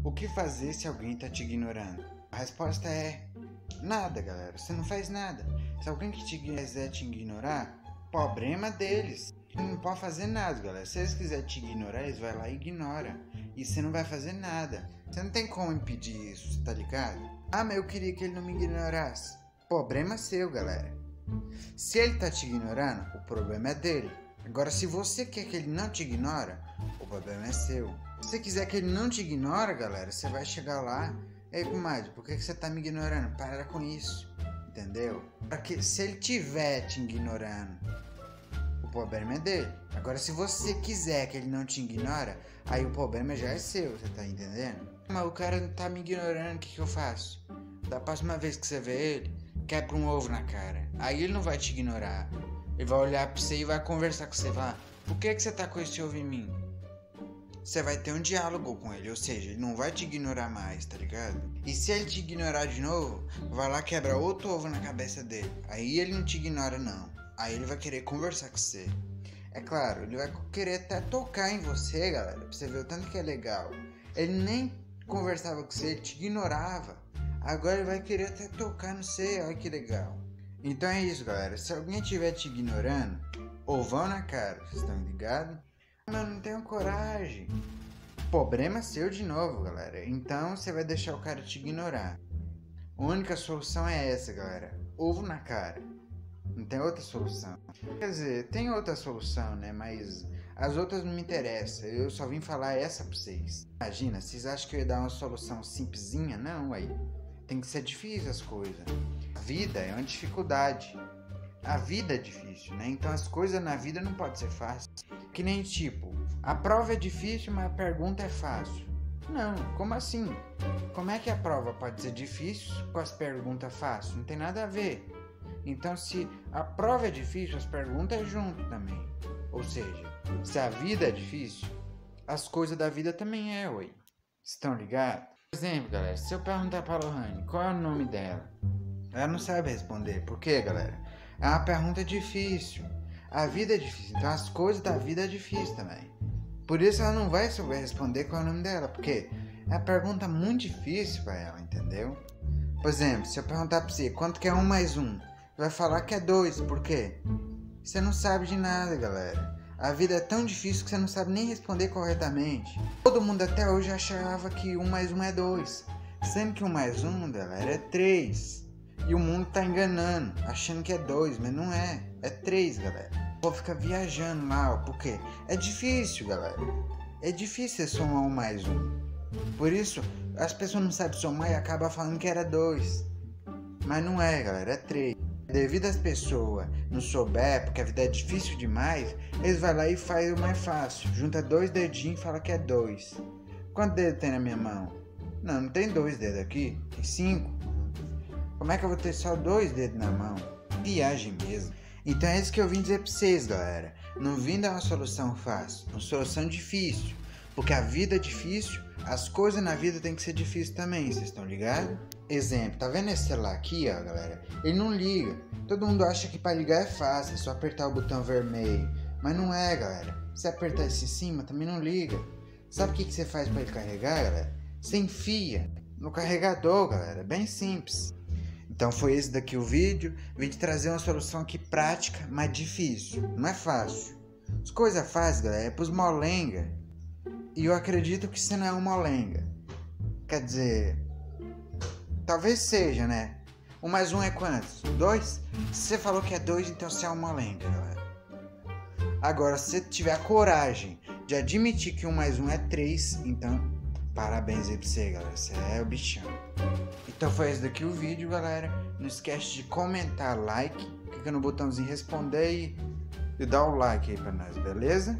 O que fazer se alguém tá te ignorando? A resposta é nada, galera. Você não faz nada. Se alguém que quiser te ignorar, problema deles. Você não pode fazer nada, galera. Se eles quiserem te ignorar, eles vão lá e ignora. E você não vai fazer nada. Você não tem como impedir isso, tá ligado? Ah, mas eu queria que ele não me ignorasse. Problema seu, galera. Se ele tá te ignorando, o problema é dele. Agora, se você quer que ele não te ignore, o problema é seu. Se você quiser que ele não te ignore, galera, você vai chegar lá. Ei, comadre, por que você tá me ignorando? Para com isso. Entendeu? Porque se ele tiver te ignorando, o problema é dele. Agora, se você quiser que ele não te ignore, aí o problema já é seu, você tá entendendo? Mas o cara não tá me ignorando, o que eu faço? Da próxima vez que você vê ele, quebra um ovo na cara. Aí ele não vai te ignorar. Ele vai olhar pra você e vai conversar com você. Vai falar, por que você tá com esse ovo em mim? Você vai ter um diálogo com ele. Ou seja, ele não vai te ignorar mais, tá ligado? E se ele te ignorar de novo, vai lá quebra outro ovo na cabeça dele. Aí ele não te ignora não. Aí ele vai querer conversar com você. É claro, ele vai querer até tocar em você, galera. Pra você ver o tanto que é legal. Ele nem conversava com você, ele te ignorava. Agora ele vai querer até tocar no você. Olha que legal. Então é isso, galera. Se alguém estiver te ignorando, ovão na cara, vocês estão ligados? Mas eu não tenho coragem. Problema seu de novo, galera. Então você vai deixar o cara te ignorar. A única solução é essa, galera. Ovo na cara. Não tem outra solução. Quer dizer, tem outra solução, né? Mas as outras não me interessam. Eu só vim falar essa pra vocês. Imagina, vocês acham que eu ia dar uma solução simplesinha? Não, aí. Tem que ser difícil as coisas. A vida é uma dificuldade. A vida é difícil, né? Então as coisas na vida não podem ser fáceis. Que nem tipo, a prova é difícil, mas a pergunta é fácil. Não, como assim? Como é que a prova pode ser difícil com as perguntas fáceis? Não tem nada a ver. Então se a prova é difícil, as perguntas é junto também. Ou seja, se a vida é difícil, as coisas da vida também é, ué. Estão ligados? Por exemplo, galera, se eu perguntar pra Lohane qual é o nome dela, ela não sabe responder. Por quê, galera? É uma pergunta difícil. A vida é difícil, então as coisas da vida é difícil também. Por isso ela não vai saber responder qual é o nome dela, porque é uma pergunta muito difícil pra ela, entendeu? Por exemplo, se eu perguntar pra você quanto que é 1 mais 1, vai falar que é 2, por quê? Você não sabe de nada, galera. A vida é tão difícil que você não sabe nem responder corretamente. Todo mundo até hoje achava que 1 mais 1 é 2. Sendo que 1 mais 1, galera, é 3. E o mundo tá enganando, achando que é 2, mas não é. É 3, galera. O povo fica viajando lá, ó, porque é difícil, galera. É difícil você somar 1 mais 1. Por isso, as pessoas não sabem somar e acabam falando que era 2. Mas não é, galera, é 3. Devido às pessoas não souber, porque a vida é difícil demais, eles vão lá e fazem o mais fácil. Junta 2 dedinhos e fala que é 2. Quantos dedos tem na minha mão? Não, não tem 2 dedos aqui, tem 5. Como é que eu vou ter só 2 dedos na mão? Viagem mesmo. Então é isso que eu vim dizer pra vocês, galera. Não vim dar uma solução fácil, uma solução difícil. Porque a vida é difícil, as coisas na vida tem que ser difíceis também, vocês estão ligados? Exemplo, tá vendo esse celular aqui, ó, galera? Ele não liga. Todo mundo acha que pra ligar é fácil, é só apertar o botão vermelho. Mas não é, galera. Se apertar esse em cima, também não liga. Sabe o que você faz pra ele carregar, galera? Você enfia no carregador, galera. Bem simples. Então foi esse daqui o vídeo. Vim te trazer uma solução aqui prática, mas difícil. Não é fácil. As coisas fáceis, galera, é pros molenga. E eu acredito que você não é um molenga. Quer dizer, talvez seja, né? 1 mais 1 é quantos? 2? Se você falou que é 2, então você é um molenga, galera. Agora, se você tiver a coragem de admitir que 1 mais 1 é 3, então parabéns aí pra você, galera. Você é o bichão. Então foi esse daqui o vídeo, galera. Não esquece de comentar, like, clica no botãozinho responder e dá o like aí pra nós, beleza?